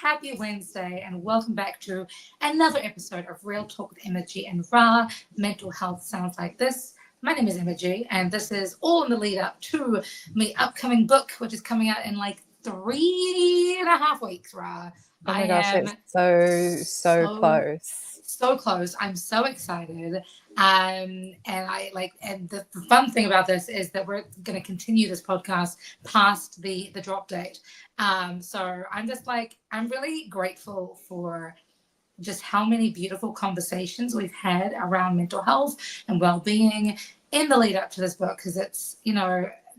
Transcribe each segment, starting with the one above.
happy Wednesday, and welcome back to another episode of Real Talk with Emma G and Ra. Mental health sounds like this. My name is Emma G, and this is all in the lead up to my upcoming book, which is coming out in like 3.5 weeks, Ra. Oh my gosh, it's so close. So close. I'm so excited. And the fun thing about this is that we're going to continue this podcast past the drop date. So I'm really grateful for just how many beautiful conversations we've had around mental health and well-being in the lead up to this book, because it's,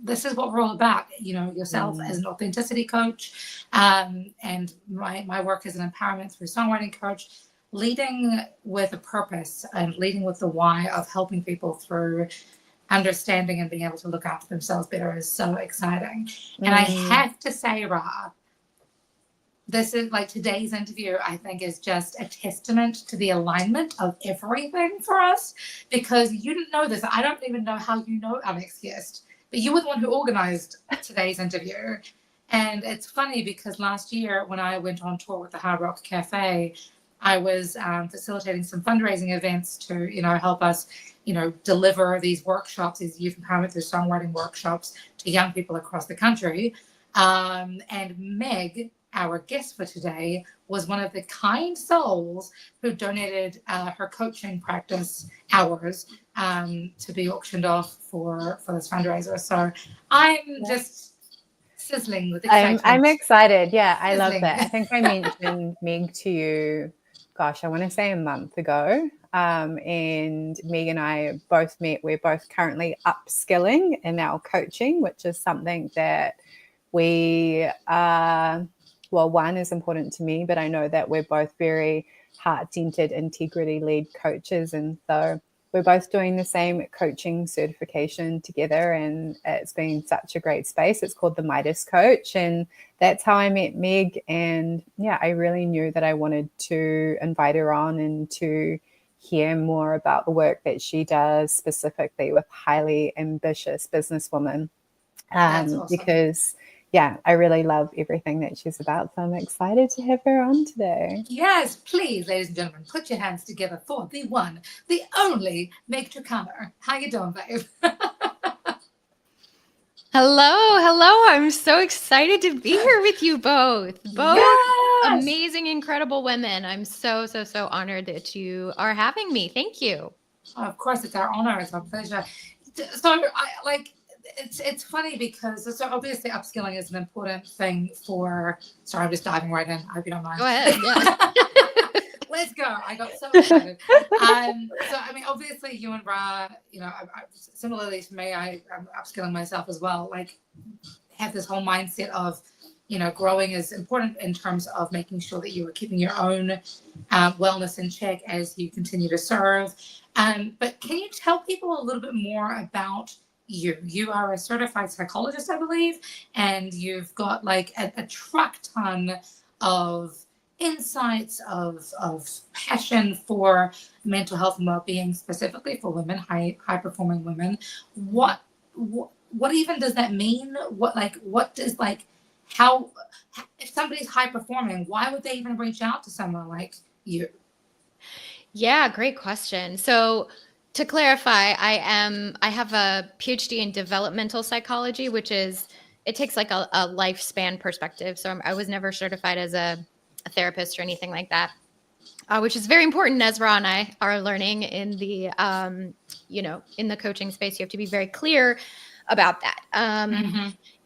this is what we're all about, yourself as an authenticity coach, and my work as an empowerment through songwriting coach, leading with a purpose and leading with the why of helping people through understanding and being able to look after themselves better is so exciting. And I have to say, Ra, this is like today's interview, I think, is just a testament to the alignment of everything for us, because you didn't know this. I don't even know how you know our next guest, but you were the one who organized today's interview. And it's funny because last year when I went on tour with the Hard Rock Cafe, I was facilitating some fundraising events to, help us, deliver these workshops, these youth empowerment through songwriting workshops to young people across the country. And Meg, our guest for today, was one of the kind souls who donated her coaching practice hours to be auctioned off for this fundraiser. So I'm just sizzling with excitement. I'm excited. Yeah, I love that. I think I mentioned Meg to you, gosh, I want to say a month ago. And Meg and I both met. We're both currently upskilling in our coaching, which is something that we are, one is important to me, but I know that we're both very heart-centered, integrity-led coaches. And so we're both doing the same coaching certification together, and it's been such a great space. It's called the Midas Coach, and that's how I met Meg. And yeah, I really knew that I wanted to invite her on and to hear more about the work that she does, specifically with highly ambitious businesswomen. That's awesome. Because I really love everything that she's about. So I'm excited to have her on today. Yes, please, ladies and gentlemen, put your hands together for the one, the only Meg Trucano. How you doing, babe? Hello. I'm so excited to be here with you both. Yes! Amazing, incredible women. I'm so honored that you are having me. Thank you. Oh, of course, it's our honor. It's our pleasure. So it's funny because so obviously upskilling is an important thing for. Sorry, I'm just diving right in. I hope you don't mind. Go ahead. Yeah. Let's go. I got so excited. So I mean, obviously, you and Ra, similarly to me, I'm upskilling myself as well. Like, have this whole mindset of, growing is important in terms of making sure that you are keeping your own wellness in check as you continue to serve. But can you tell people a little bit more about you? You are a certified psychologist, I believe, and you've got like a truck ton of insights, of passion for mental health and well-being, specifically for women, high performing women. What even does that mean? How, if somebody's high performing, why would they even reach out to someone like you? Yeah, great question. So to clarify, I have a PhD in developmental psychology, which is, it takes like a lifespan perspective. So I was never certified as a therapist or anything like that, which is very important, as Ra and I are learning in the, in the coaching space. You have to be very clear about that.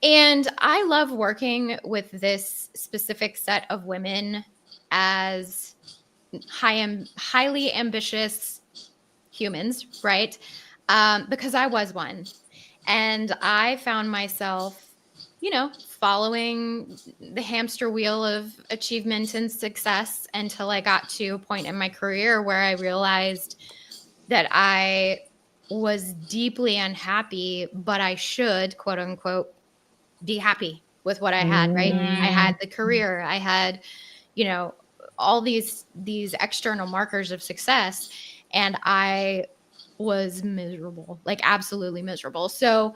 And I love working with this specific set of women as highly ambitious humans, right? Because I was one. And I found myself, following the hamster wheel of achievement and success until I got to a point in my career where I realized that I was deeply unhappy, but I should, quote unquote, be happy with what I had, right? I had the career, I had, all these external markers of success, and I was miserable, like absolutely miserable. So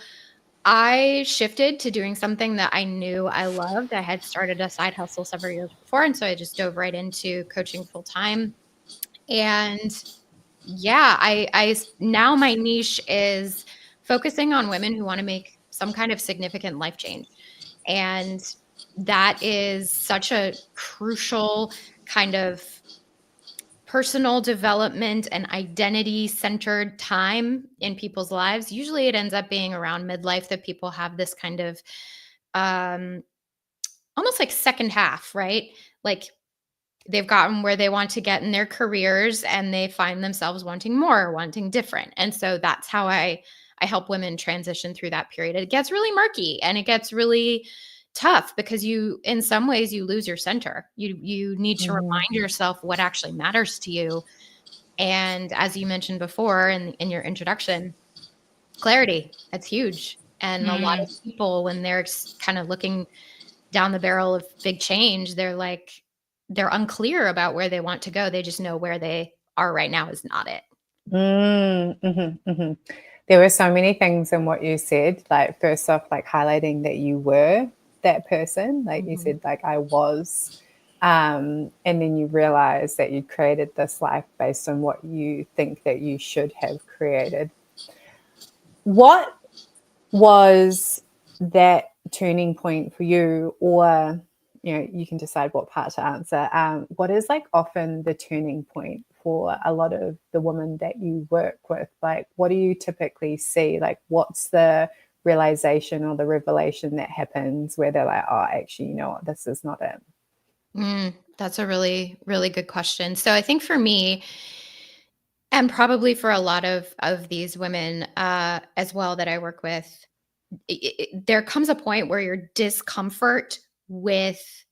I shifted to doing something that I knew I loved. I had started a side hustle several years before, and so I just dove right into coaching full time. And yeah, I now my niche is focusing on women who want to make some kind of significant life change. And that is such a crucial kind of personal development and identity centered time in people's lives. Usually it ends up being around midlife that people have this kind of um, almost like second half, right? Like they've gotten where they want to get in their careers and they find themselves wanting more, wanting different. And so that's how I help women transition through that period. It gets really murky and it gets really tough because you, in some ways, you lose your center. You need to remind yourself what actually matters to you. And as you mentioned before in your introduction, clarity, it's huge. And a lot of people, when they're kind of looking down the barrel of big change, they're unclear about where they want to go. They just know where they are right now is not it. There were so many things in what you said. Like, first off, like highlighting that you were that person. Like you said, like I was. And then you realize that you created this life based on what you think that you should have created. What was that turning point for you? Or, you know, you can decide what part to answer. What is like often the turning point for a lot of the women that you work with? Like, what do you typically see? Like, what's the realization or the revelation that happens where they're like, oh, actually, you know what, this is not it? That's a really, really good question. So I think for me, and probably for a lot of these women as well that I work with, there comes a point where your discomfort with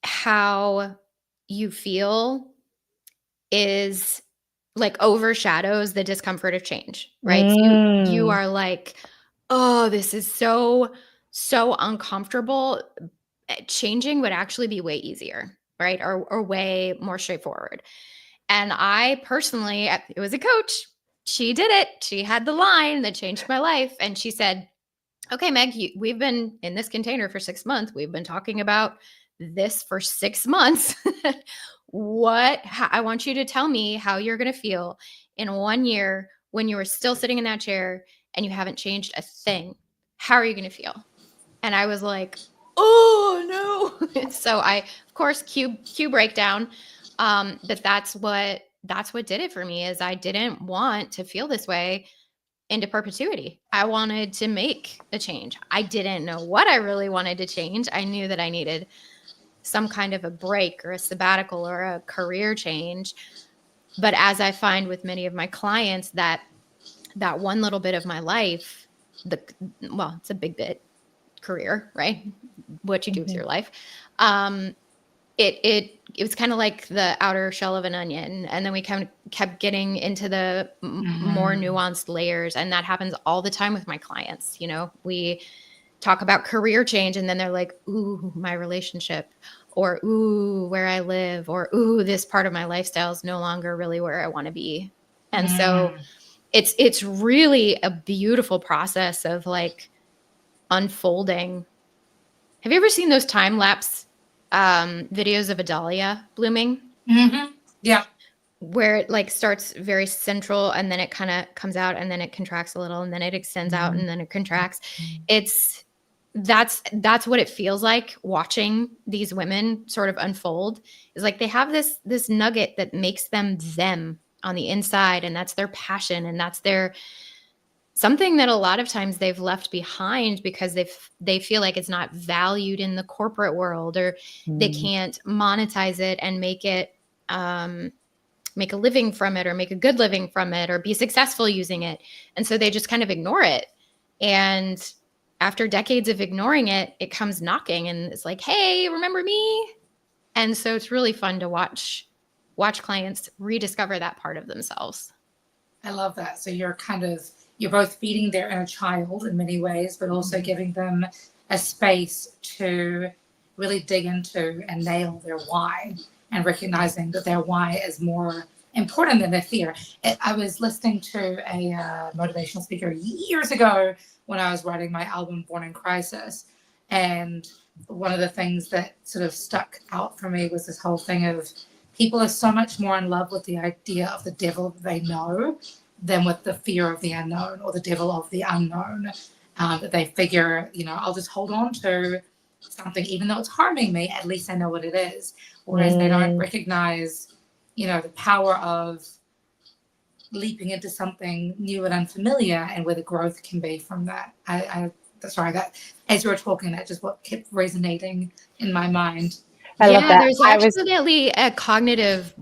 how you feel is like overshadows the discomfort of change, right? So you are like, oh, this is so uncomfortable. Changing would actually be way easier, right? Or way more straightforward. And I personally, it was a coach. She did it. She had the line that changed my life. And she said, okay, Meg, we've been in this container for 6 months. We've been talking about this for 6 months. I want you to tell me how you're going to feel in 1 year when you are still sitting in that chair and you haven't changed a thing. How are you going to feel? And I was like, oh no. So I, of course, cue breakdown. But that's what did it for me, is I didn't want to feel this way into perpetuity. I wanted to make a change. I didn't know what I really wanted to change. I knew that I needed some kind of a break or a sabbatical or a career change. But as I find with many of my clients, that one little bit of my life, it's a big bit, career, right? What you do with your life. It was kind of like the outer shell of an onion. And then we kind of kept getting into the more nuanced layers. And that happens all the time with my clients. You know, we talk about career change and then they're like, ooh, my relationship, or ooh, where I live, or ooh, this part of my lifestyle is no longer really where I want to be. And so it's really a beautiful process of like unfolding. Have you ever seen those time lapse videos of a dahlia blooming? Yeah. Where it like starts very central and then it kind of comes out and then it contracts a little and then it extends out and then it contracts. That's what it feels like watching these women sort of unfold. Is like they have this nugget that makes them on the inside, and that's their passion, and that's their something that a lot of times they've left behind because they feel like it's not valued in the corporate world, or they can't monetize it and make it make a living from it, or make a good living from it, or be successful using it. And so they just kind of ignore it. And after decades of ignoring it, it comes knocking and it's like, hey, remember me? And so it's really fun to watch clients rediscover that part of themselves. I love that. So you're both feeding their inner child in many ways, but also giving them a space to really dig into and nail their why, and recognizing that their why is more important than their fear. I was listening to a motivational speaker years ago when I was writing my album Born in Crisis, and one of the things that sort of stuck out for me was this whole thing of people are so much more in love with the idea of the devil they know than with the fear of the unknown or the devil of the unknown. That they figure, I'll just hold on to something, even though it's harming me, at least I know what it is. Whereas they don't recognize, the power of leaping into something new and unfamiliar and where the growth can be from that. Sorry, that as you were talking, that just what kept resonating in my mind. I love that. There's actually a cognitive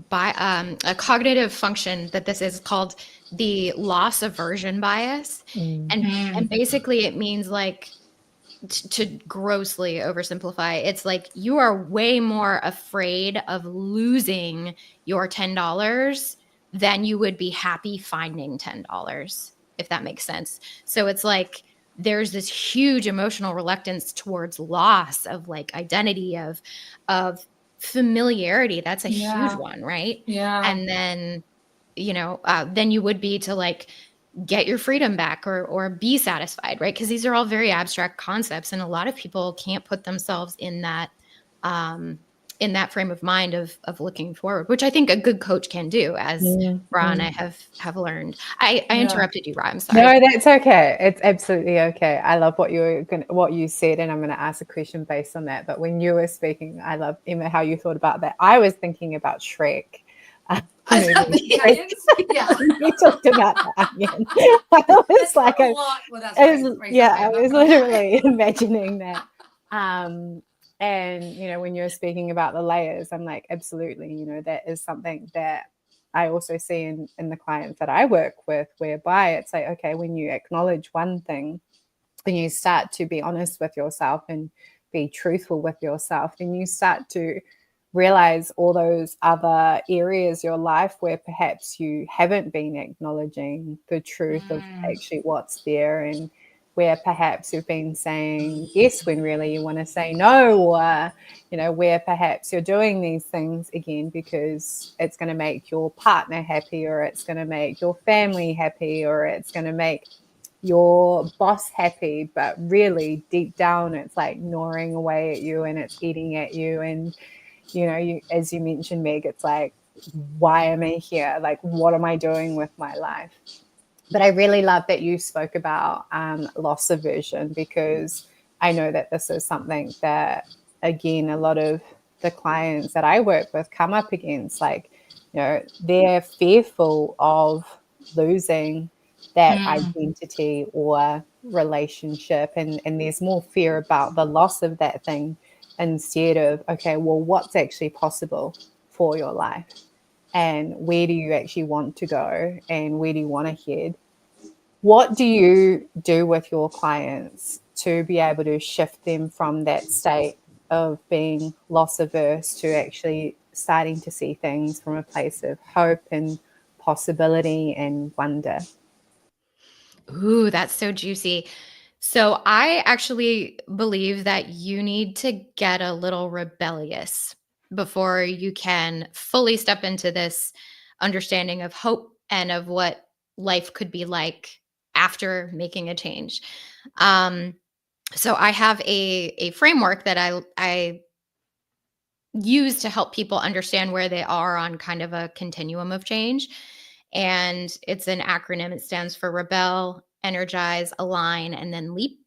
function that this is called the loss aversion bias. And basically it means like, to grossly oversimplify, it's like you are way more afraid of losing your $10 than you would be happy finding $10, if that makes sense. So it's like there's this huge emotional reluctance towards loss of like identity, of familiarity. That's a huge one, right? Yeah. And then, then you would be to like get your freedom back or be satisfied, right? Because these are all very abstract concepts, and a lot of people can't put themselves in that frame of mind of looking forward, which I think a good coach can do, as Ra and I have learned. I interrupted you, Ra. I'm sorry. No, that's okay. It's absolutely okay. I love what you said, and I'm going to ask a question based on that. But when you were speaking, I love, Emma, how you thought about that. I was thinking about Shrek. You talked about the onion. I was like, I was literally imagining that. And when you're speaking about the layers, I'm like, absolutely, that is something that I also see in the clients that I work with, whereby it's like, okay, when you acknowledge one thing, when you start to be honest with yourself and be truthful with yourself, then you start to realize all those other areas of your life where perhaps you haven't been acknowledging the truth of actually what's there, and where perhaps you've been saying yes when really you want to say no, or where perhaps you're doing these things again because it's going to make your partner happy, or it's going to make your family happy, or it's going to make your boss happy, but really deep down it's like gnawing away at you and it's eating at you. And you, as you mentioned, Meg, it's like, why am I here? Like, what am I doing with my life? But I really love that you spoke about loss aversion, because I know that this is something that, again, a lot of the clients that I work with come up against. Like, they're fearful of losing that identity or relationship, and there's more fear about the loss of that thing, instead of, okay, well, what's actually possible for your life, and where do you actually want to go, and where do you want to head? What do you do with your clients to be able to shift them from that state of being loss averse to actually starting to see things from a place of hope and possibility and wonder? Ooh, that's so juicy. So I actually believe that you need to get a little rebellious before you can fully step into this understanding of hope and of what life could be like after making a change. So I have a framework that I use to help people understand where they are on kind of a continuum of change. And it's an acronym. It stands for rebel, energize, align, and then leap.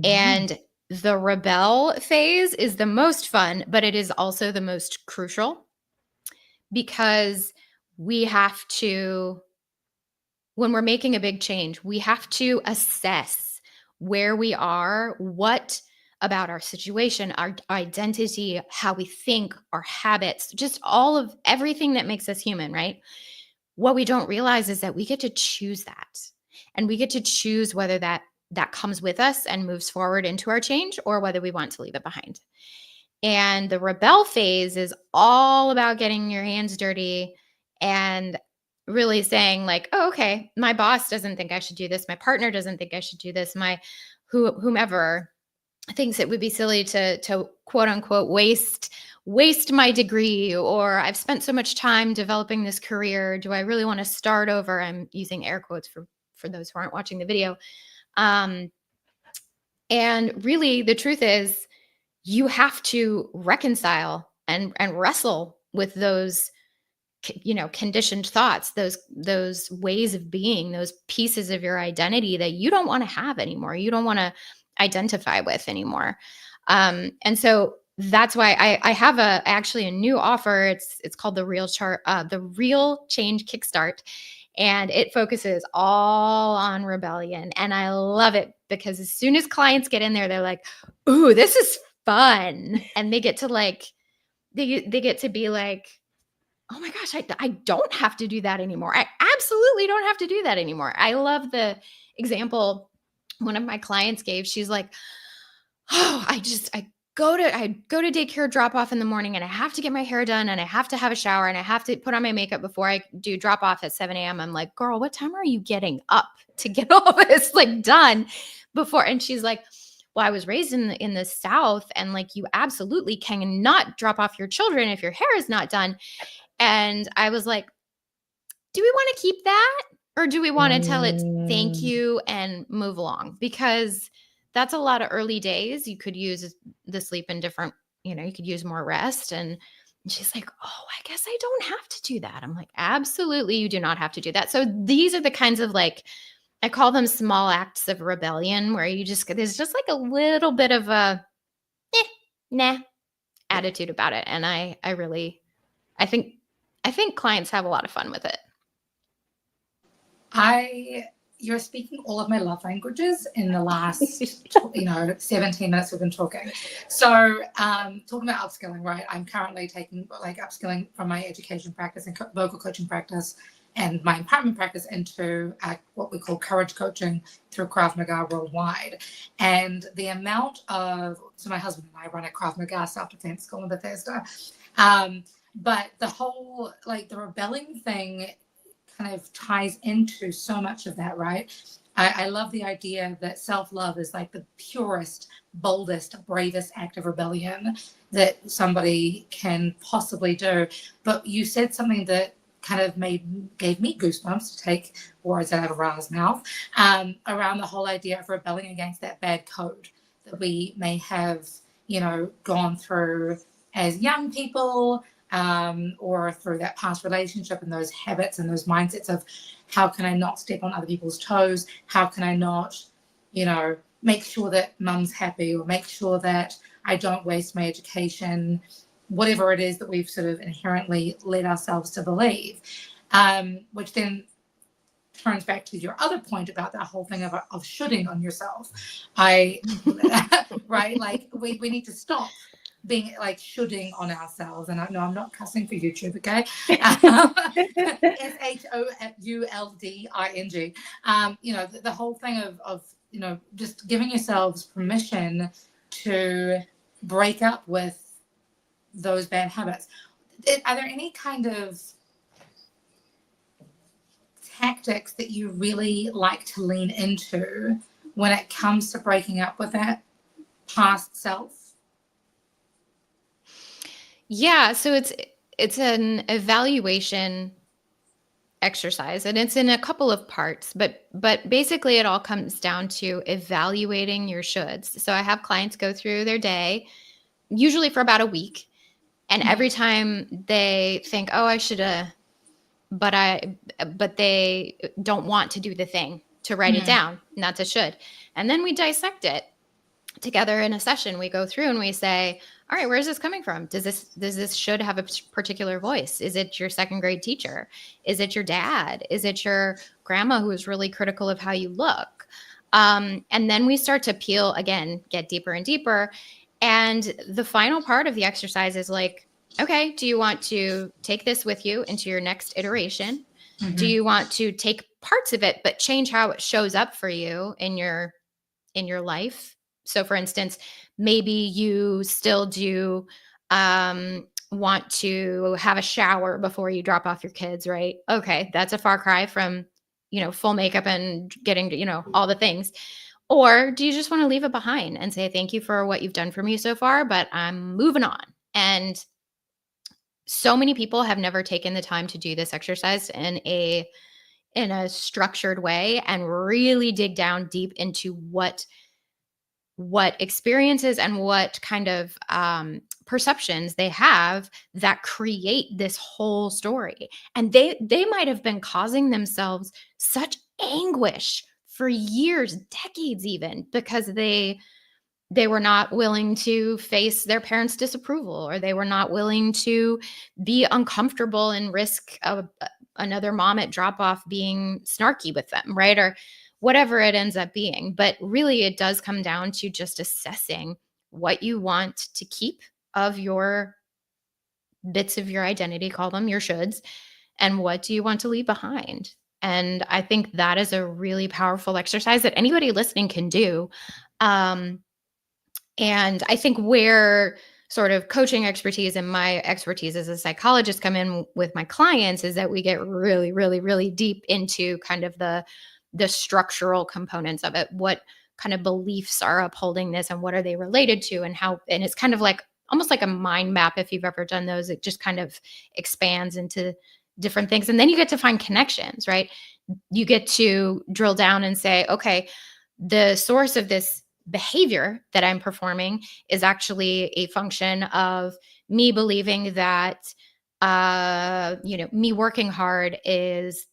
And the rebel phase is the most fun, but it is also the most crucial, because we have to, when we're making a big change, we have to assess where we are, what about our situation, our identity, how we think, our habits, just all of everything that makes us human, right? What we don't realize is that we get to choose that. And we get to choose whether that comes with us and moves forward into our change, or whether we want to leave it behind. And the rebel phase is all about getting your hands dirty and really saying like, oh, okay, my boss doesn't think I should do this. My partner doesn't think I should do this. My whomever thinks it would be silly to quote unquote waste waste my degree, or I've spent so much time developing this career. Do I really want to start over? I'm using air quotes for those who aren't watching the video. And really the truth is you have to reconcile and wrestle with those, conditioned thoughts, those ways of being, those pieces of your identity that you don't want to have anymore. You don't want to identify with anymore. And so that's why I have actually a new offer. It's called the Real Change Kickstart. And it focuses all on rebellion. And I love it because as soon as clients get in there, they're like, ooh, this is fun. And they get to they get to be like, oh my gosh, I don't have to do that anymore. I absolutely don't have to do that anymore. I love the example one of my clients gave. She's like, oh, I go to daycare drop off in the morning, and I have to get my hair done, and I have to have a shower, and I have to put on my makeup before I do drop off at 7 a.m. I'm like, girl, what time are you getting up to get all this done before? And she's like, well, I was raised in the South, and you absolutely cannot drop off your children if your hair is not done. And I was like, do we want to keep that, or do we want to tell it thank you and move along? Because that's a lot of early days. You could use the sleep in different, you could use more rest. And she's like, oh, I guess I don't have to do that. I'm like, absolutely, you do not have to do that. So these are the kinds of I call them small acts of rebellion, where there's just a little bit of a nah attitude about it. And I think clients have a lot of fun with it. You're speaking all of my love languages in the last 17 minutes we've been talking. So talking about upskilling, right? I'm currently taking upskilling from my education practice and vocal coaching practice and my empowerment practice into what we call courage coaching through Krav Maga worldwide. And the amount of, so my husband and I run a Krav Maga self-defense school in Bethesda. But the whole, the rebelling thing kind of ties into so much of that, right? I love the idea that self-love is the purest, boldest, bravest act of rebellion that somebody can possibly do. But you said something that kind of gave me goosebumps, to take words out of Ra's mouth, around the whole idea of rebelling against that bad code that we may have, gone through as young people, or through that past relationship and those habits and those mindsets of how can I not step on other people's toes? How can I not, make sure that mum's happy, or make sure that I don't waste my education, whatever it is that we've sort of inherently led ourselves to believe, which then turns back to your other point about that whole thing of shoulding on yourself. Right? We need to stop being shoulding on ourselves. And no, I'm not cussing for YouTube, okay? SHOULDING. The whole thing of just giving yourselves permission to break up with those bad habits. Are there any kind of tactics that you really like to lean into when it comes to breaking up with that past self? Yeah, so it's an evaluation exercise, and it's in a couple of parts, but basically it all comes down to evaluating your shoulds. So I have clients go through their day, usually for about a week, and every time they think, oh, I should have, but they don't want to do the thing to write it down, and that's a should. And then we dissect it together in a session. We go through and we say, all right, where is this coming from? Does this should have a particular voice? Is it your second grade teacher? Is it your dad? Is it your grandma who is really critical of how you look? And then we start to peel again, get deeper and deeper. And the final part of the exercise is okay, do you want to take this with you into your next iteration? Mm-hmm. Do you want to take parts of it, but change how it shows up for you in your life? So for instance, maybe you still do want to have a shower before you drop off your kids, right? Okay, that's a far cry from, full makeup and getting, all the things. Or do you just want to leave it behind and say, thank you for what you've done for me so far, but I'm moving on? And so many people have never taken the time to do this exercise in a structured way and really dig down deep into what experiences and what kind of perceptions they have that create this whole story. And they might have been causing themselves such anguish for years, decades even, because they were not willing to face their parents' disapproval, or they were not willing to be uncomfortable and risk another mom at drop off being snarky with them, right? Or whatever it ends up being. But really, it does come down to just assessing what you want to keep of your bits of your identity, call them your shoulds, and what do you want to leave behind. And I think that is a really powerful exercise that anybody listening can do. And I think where sort of coaching expertise and my expertise as a psychologist come in with my clients is that we get really, really, really deep into kind of the structural components of it. What kind of beliefs are upholding this, and what are they related to, and how, and it's kind of like almost like a mind map. If you've ever done those, it just kind of expands into different things. And then you get to find connections, right? You get to drill down and say, okay, the source of this behavior that I'm performing is actually a function of me believing that, me working hard is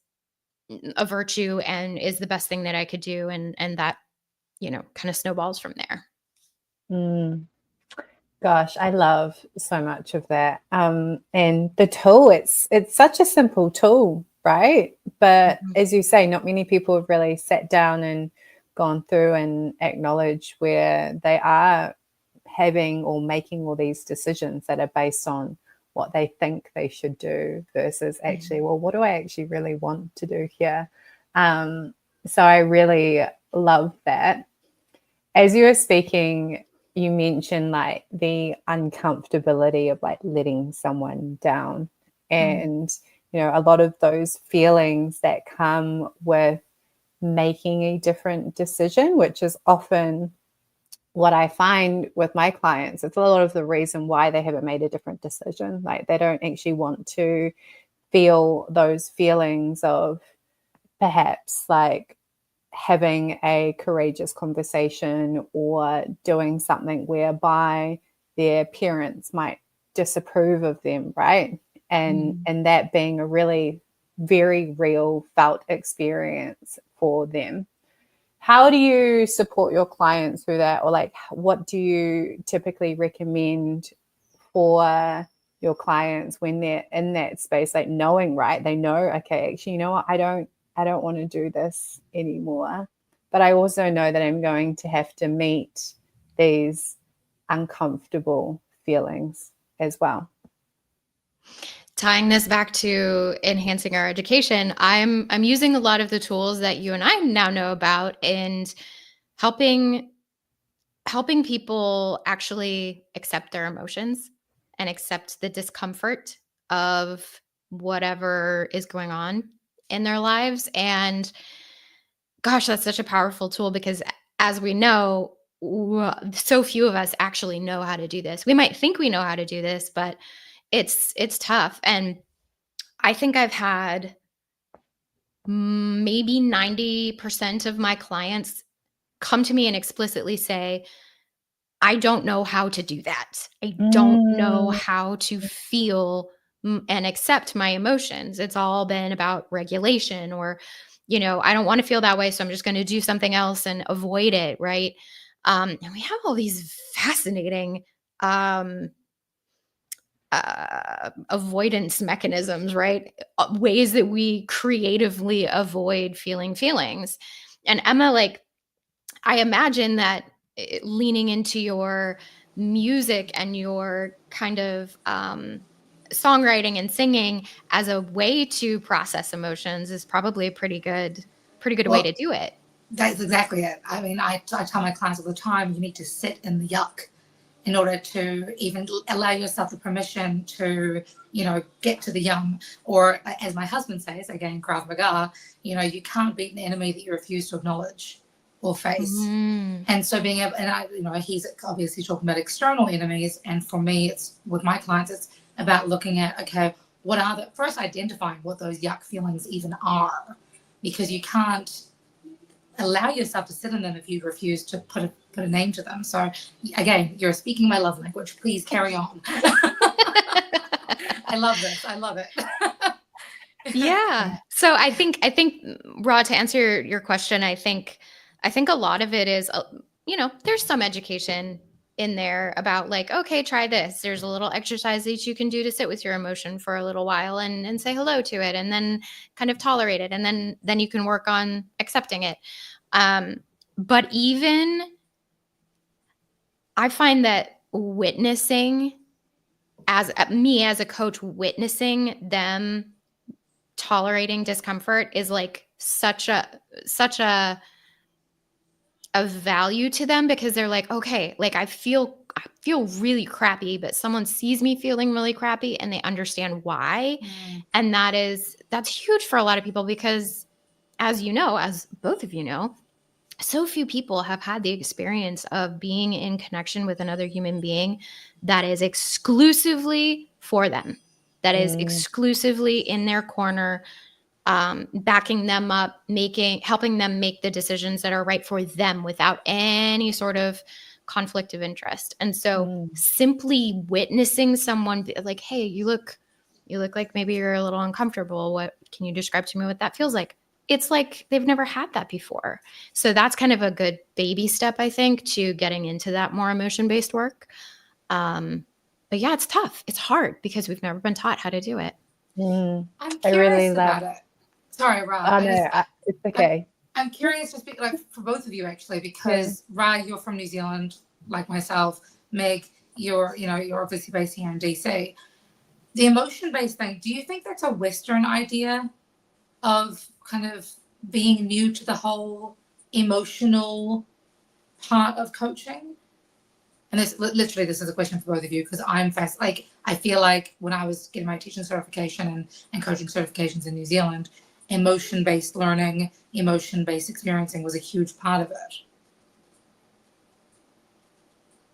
a virtue and is the best thing that I could do. And that, kind of snowballs from there. Gosh, I love so much of that. And the tool, it's such a simple tool, right? But as you say, not many people have really sat down and gone through and acknowledge where they are having or making all these decisions that are based on what they think they should do versus actually, well, what do I actually really want to do here? So I really love that. As you were speaking, you mentioned like the uncomfortability of like letting someone down, and a lot of those feelings that come with making a different decision, which is often what I find with my clients. It's a lot of the reason why they haven't made a different decision. Like they don't actually want to feel those feelings of perhaps like having a courageous conversation or doing something whereby their parents might disapprove of them, right? And that being a really very real felt experience for them. How do you support your clients through that? Or like, what do you typically recommend for your clients when they're in that space, like knowing, right? They know, okay, actually, you know what? I don't want to do this anymore, but I also know that I'm going to have to meet these uncomfortable feelings as well. Tying this back to enhancing our education, I'm using a lot of the tools that you and I now know about, and helping people actually accept their emotions and accept the discomfort of whatever is going on in their lives. And gosh, that's such a powerful tool, because as we know, so few of us actually know how to do this. We might think we know how to do this, but it's tough. And I think I've had maybe 90% of my clients come to me and explicitly say, I don't know how to do that. I don't know how to feel and accept my emotions. It's all been about regulation, or, I don't want to feel that way, so I'm just going to do something else and avoid it, right? And we have all these fascinating avoidance mechanisms, right? Ways that we creatively avoid feeling feelings. And Emma, like, I imagine that leaning into your music and your kind of songwriting and singing as a way to process emotions is probably a pretty good way to do it. That's exactly it. I mean, I tell my clients all the time, you need to sit in the yuck in order to even allow yourself the permission to, get to the yum. Or as my husband says, again, Krav Maga, you can't beat an enemy that you refuse to acknowledge or face. And so being able, and he's obviously talking about external enemies. And for me, it's with my clients, it's about looking at, okay, what are the, first identifying what those yuck feelings even are, because you can't allow yourself to sit in them if you refuse to put a name to them. So again, you're speaking my love language. Please carry on. I love this. I love it. Yeah. So I think Ra, to answer your question, I think a lot of it is, there's some education in there about like, okay, try this. There's a little exercise that you can do to sit with your emotion for a little while and say hello to it, and then kind of tolerate it. And then you can work on accepting it. But even I find that witnessing, as a coach, witnessing them tolerating discomfort is like such a value to them, because they're like, okay, like I feel really crappy, but someone sees me feeling really crappy and they understand why. And that's huge for a lot of people, because as both of you know, so few people have had the experience of being in connection with another human being that is exclusively for them, that is exclusively in their corner, backing them up, helping them make the decisions that are right for them without any sort of conflict of interest. And so simply witnessing someone be like, hey, you look like maybe you're a little uncomfortable. What can you describe to me what that feels like? It's like they've never had that before. So that's kind of a good baby step, I think, to getting into that more emotion-based work. But yeah, it's tough. It's hard because we've never been taught how to do it. I'm curious about it. Sorry, Ra. It's okay. I'm curious to speak, like, for both of you actually, because Ra, you're from New Zealand, like myself. Meg, you're obviously based here in DC. The emotion-based thing, do you think that's a Western idea of kind of being new to the whole emotional part of coaching? And this is a question for both of you, because I'm like, I feel like when I was getting my teaching certification and coaching certifications in New Zealand, emotion-based learning, emotion-based experiencing was a huge part of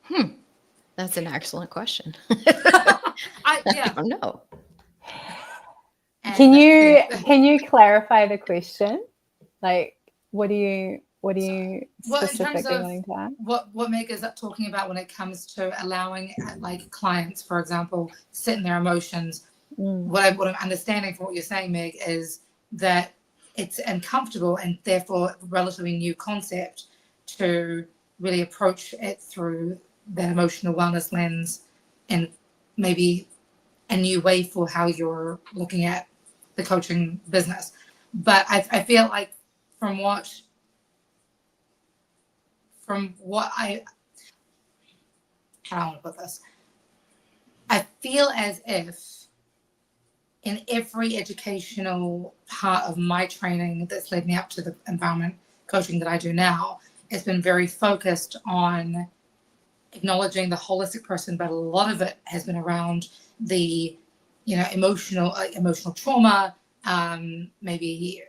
it. That's an excellent question. I don't know. Can you clarify the question? Like, what do you specifically wanting to add? What Meg is talking about when it comes to allowing like clients, for example, sit in their emotions. What I'm understanding from what you're saying, Meg, is that it's uncomfortable and therefore a relatively new concept to really approach it through that emotional wellness lens, and maybe a new way for how you're looking at the coaching business. But I feel like from what I, how do I want to put this? I feel as if in every educational part of my training that's led me up to the empowerment coaching that I do now, it's been very focused on acknowledging the holistic person, but a lot of it has been around the, emotional trauma, maybe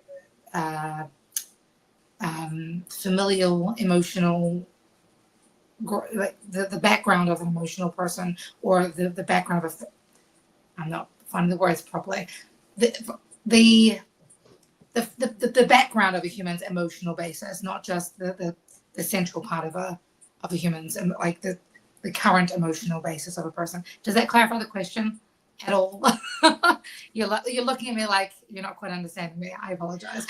familial emotional, like the background of an emotional person, or the background of I'm not finding the words properly, the background of a human's emotional basis, not just the central part of a human's, and like the current emotional basis of a person. Does that clarify the question at all? You're looking at me like you're not quite understanding me. I apologize.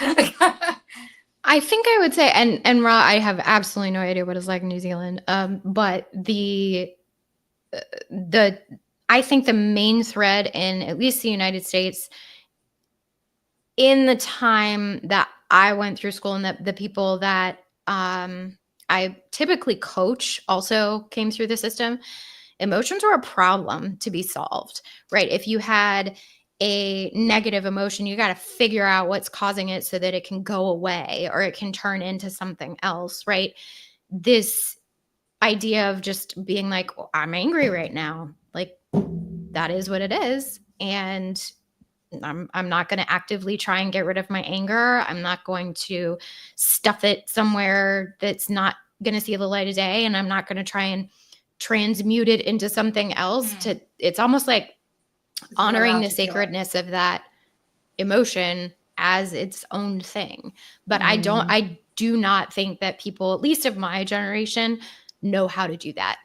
I think I would say, and Ra, I have absolutely no idea what it's like in New Zealand. But I think the main thread in at least the United States, in the time that I went through school, and the people that I typically coach also came through the system, emotions were a problem to be solved, right? If you had a negative emotion, you got to figure out what's causing it so that it can go away or it can turn into something else, right? This idea of just being like, oh, I'm angry right now, like that is what it is. And I'm not going to actively try and get rid of my anger. I'm not going to stuff it somewhere that's not going to see the light of day. And I'm not going to try and transmute it into something else. It's almost like honoring the sacredness of that emotion as its own thing. But I do not think that people, at least of my generation, know how to do that.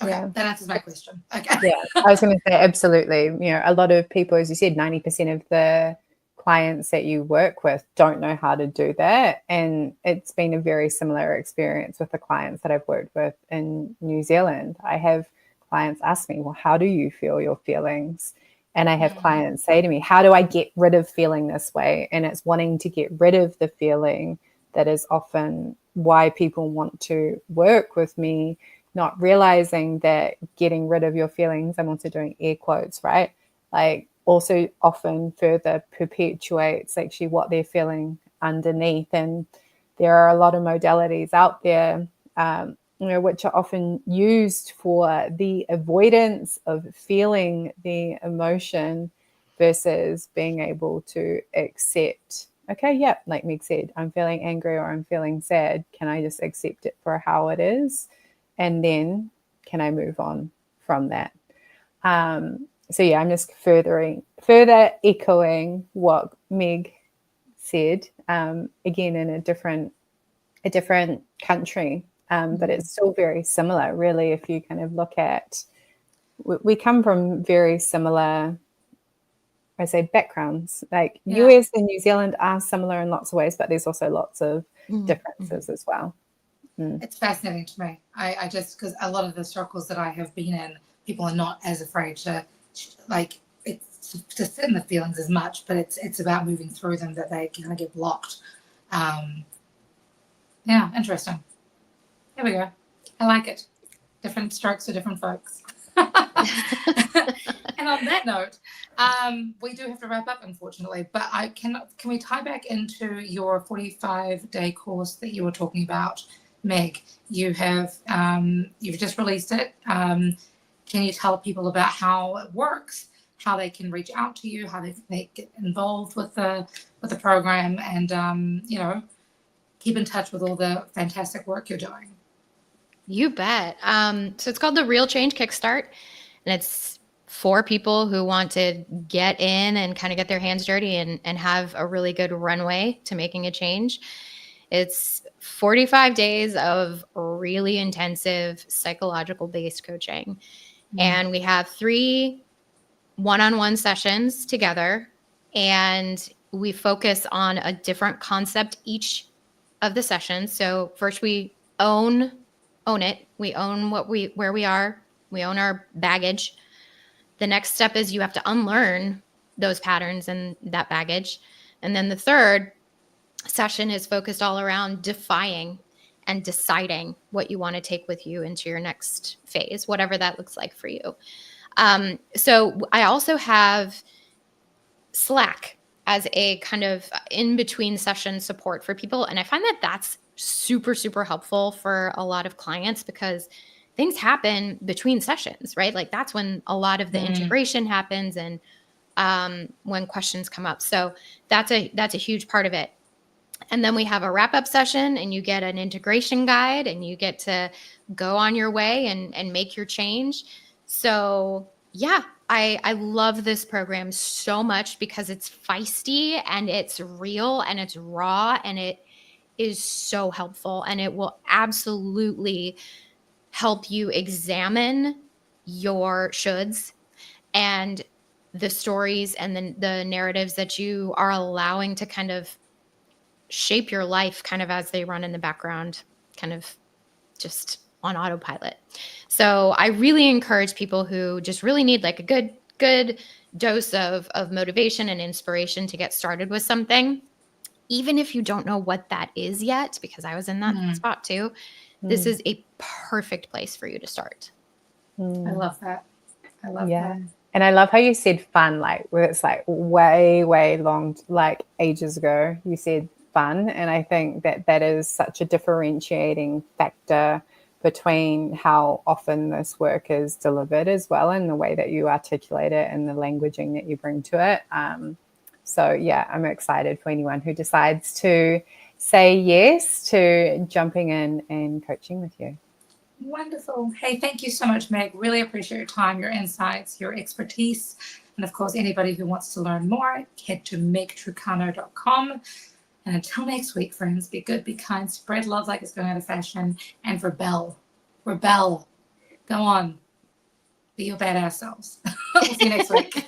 Okay, that answers my question. Okay. Yeah, I was going to say absolutely. A lot of people, as you said, 90% of the clients that you work with don't know how to do that. And it's been a very similar experience with the clients that I've worked with in New Zealand. I have clients ask me, well, how do you feel your feelings? And I have clients say to me, how do I get rid of feeling this way? And it's wanting to get rid of the feeling that is often why people want to work with me, not realizing that getting rid of your feelings, I'm also doing air quotes, right? Like also often further perpetuates actually what they're feeling underneath. And there are a lot of modalities out there, which are often used for the avoidance of feeling the emotion versus being able to accept, okay, yeah, like Meg said, I'm feeling angry or I'm feeling sad. Can I just accept it for how it is? And then can I move on from that? So yeah, I'm just further echoing what Meg said, again in a different country, but it's still very similar, really. If you kind of look at, we come from very similar, I say, backgrounds. Like US and New Zealand are similar in lots of ways, but there's also lots of differences as well. It's fascinating to me. I just, because a lot of the circles that I have been in, people are not as afraid to, like, it's to sit in the feelings as much, but it's about moving through them that they kind of get blocked. Yeah, interesting. There we go. I like it. Different strokes for different folks. And on that note, we do have to wrap up, unfortunately, but can we tie back into your 45-day course that you were talking about, Meg? You've just released it. Can you tell people about how it works, how they can reach out to you, how they get involved with the program, and keep in touch with all the fantastic work you're doing? You bet. So it's called the Real Change Kickstart, and it's for people who want to get in and kind of get their hands dirty and have a really good runway to making a change. It's 45 days of really intensive psychological based coaching. And we have 3 one-on-one sessions together, and we focus on a different concept each of the sessions. So first we own it. We own where we are. We own our baggage. The next step is you have to unlearn those patterns and that baggage. And then the third session is focused all around defying and deciding what you want to take with you into your next phase, whatever that looks like for you. So I also have Slack as a kind of in-between session support for people. And I find that that's super, super helpful for a lot of clients because things happen between sessions, right? Like that's when a lot of the integration happens and when questions come up. So that's a huge part of it. And then we have a wrap-up session and you get an integration guide and you get to go on your way and make your change. So yeah, I love this program so much because it's feisty and it's real and it's raw and it is so helpful, and it will absolutely help you examine your shoulds and the stories and the narratives that you are allowing to kind of shape your life kind of as they run in the background, kind of just on autopilot. So I really encourage people who just really need like a good dose of motivation and inspiration to get started with something, even if you don't know what that is yet, because I was in that spot too. This is a perfect place for you to start. I love that. I love that. And I love how you said fun, like where it's like way long, like ages ago, you said fun. And I think that is such a differentiating factor between how often this work is delivered as well, and the way that you articulate it and the languaging that you bring to it. So yeah, I'm excited for anyone who decides to say yes to jumping in and coaching with you. Wonderful. Hey, thank you so much, Meg. Really appreciate your time, your insights, your expertise. And of course, anybody who wants to learn more, head to megtrucano.com. And until next week, friends, be good, be kind, spread love like it's going out of fashion, and rebel. Rebel. Go on. Be your badass selves. We'll see you next week.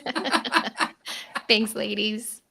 Thanks, ladies.